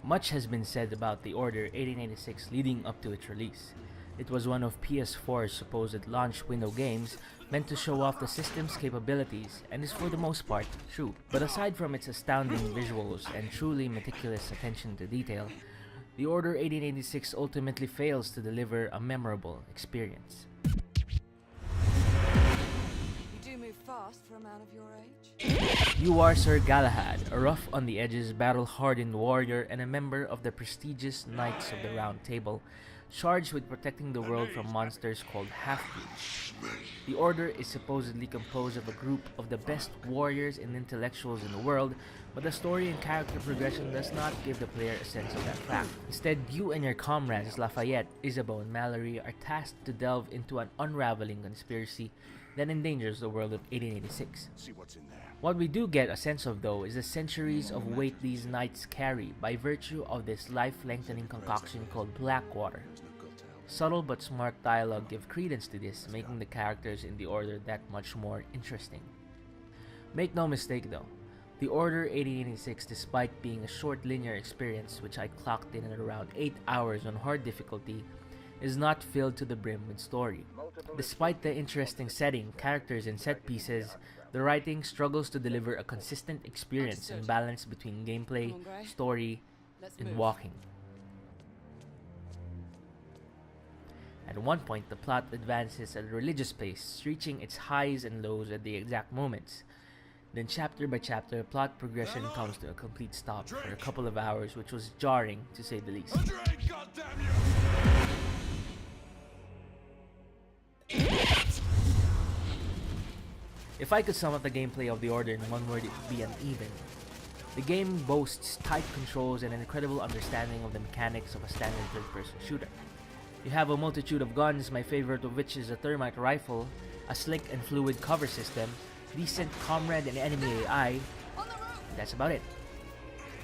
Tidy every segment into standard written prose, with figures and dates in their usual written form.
Much has been said about the Order 1886 leading up to its release. It was one of PS4's supposed launch window games meant to show off the system's capabilities and is for the most part true. But aside from its astounding visuals and truly meticulous attention to detail, the Order 1886 ultimately fails to deliver a memorable experience. You do move fast for a man of your age. You are Sir Galahad, a rough-on-the-edges, battle-hardened warrior and a member of the prestigious Knights of the Round Table, charged with protecting the world from monsters called half-breeds. The Order is supposedly composed of a group of the best warriors and intellectuals in the world, but the story and character progression does not give the player a sense of that fact. Instead, you and your comrades Lafayette, Isabeau, and Mallory are tasked to delve into an unraveling conspiracy that endangers the world of 1886. What we do get a sense of, though, is the centuries of weight these knights carry by virtue of this life-lengthening concoction called Blackwater. Subtle but smart dialogue give credence to this, making the characters in the Order that much more interesting. Make no mistake though, the Order 1886, despite being a short linear experience which I clocked in at around 8 hours on hard difficulty, is not filled to the brim with story. Despite the interesting setting, characters, and set pieces, the writing struggles to deliver a consistent experience and balance between gameplay, story, and walking. At one point, the plot advances at a religious pace, reaching its highs and lows at the exact moments. Then chapter by chapter, plot progression comes to a complete stop for a couple of hours, which was jarring to say the least. If I could sum up the gameplay of the Order in one word, it would be uneven. The game boasts tight controls and an incredible understanding of the mechanics of a standard third-person shooter. You have a multitude of guns, my favorite of which is a thermite rifle, a slick and fluid cover system, decent comrade and enemy AI, and that's about it.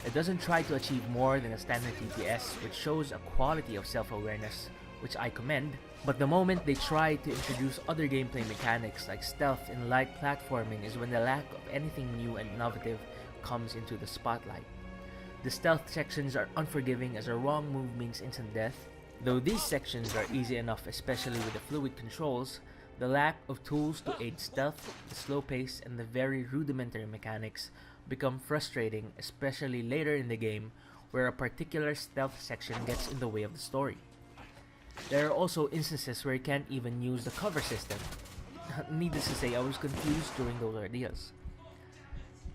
It doesn't try to achieve more than a standard TPS, which shows a quality of self-awareness, which I commend, but the moment they try to introduce other gameplay mechanics like stealth and light platforming is when the lack of anything new and innovative comes into the spotlight. The stealth sections are unforgiving as a wrong move means instant death. Though these sections are easy enough, especially with the fluid controls, the lack of tools to aid stealth, the slow pace, and the very rudimentary mechanics become frustrating, especially later in the game where a particular stealth section gets in the way of the story. There are also instances where you can't even use the cover system. Needless to say, I was confused during those ordeals.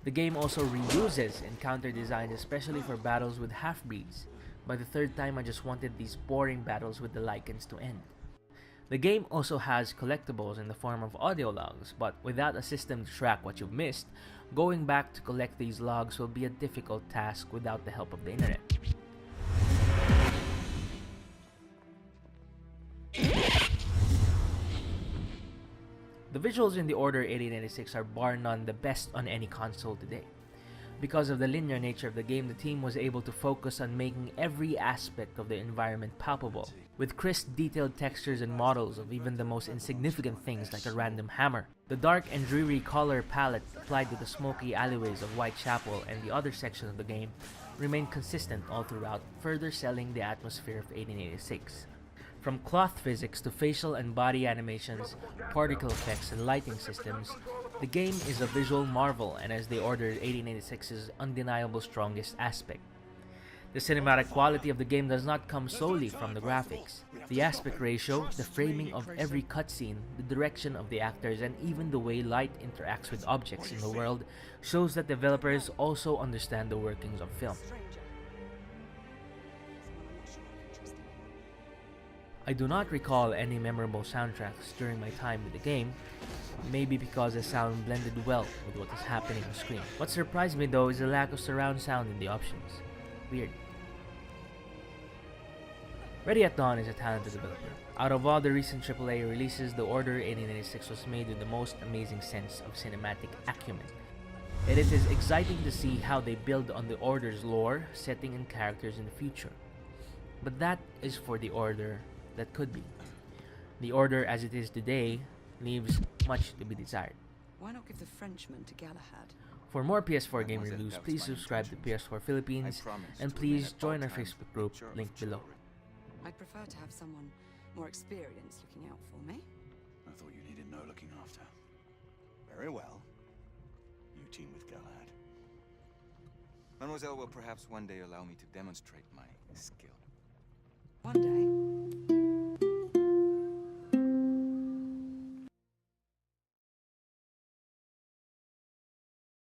The game also reuses encounter designs, especially for battles with half-breeds. By the third time, I just wanted these boring battles with the Lycans to end. The game also has collectibles in the form of audio logs, but without a system to track what you've missed, going back to collect these logs will be a difficult task without the help of the internet. The visuals in the Order 1886 are bar none the best on any console today. Because of the linear nature of the game, the team was able to focus on making every aspect of the environment palpable, with crisp, detailed textures and models of even the most insignificant things like a random hammer. The dark and dreary color palette applied to the smoky alleyways of Whitechapel and the other sections of the game remained consistent all throughout, further selling the atmosphere of 1886. From cloth physics to facial and body animations, particle effects, and lighting systems, the game is a visual marvel and is the Order 1886's undeniable strongest aspect. The cinematic quality of the game does not come solely from the graphics. The aspect ratio, the framing of every cutscene, the direction of the actors, and even the way light interacts with objects in the world shows that developers also understand the workings of film. I do not recall any memorable soundtracks during my time with the game, maybe because the sound blended well with what is happening on screen. What surprised me though is the lack of surround sound in the options. Weird. Ready at Dawn is a talented developer. Out of all the recent AAA releases, the Order 1886 was made with the most amazing sense of cinematic acumen. And it is exciting to see how they build on the Order's lore, setting, and characters in the future. But that is for the Order that could be. The Order as it is today leaves much to be desired. Why not give the Frenchman to Galahad? For more PS4 game Mademoiselle reviews, doubts please my subscribe to intentions. PS4 Philippines, I promise and to remain please at join all our times Facebook a group, picture of linked below. chivalry. I'd prefer to have someone more experienced looking out for me. I thought you needed no looking after. Very well. You team with Galahad. Mademoiselle will perhaps one day allow me to demonstrate my skill. One day.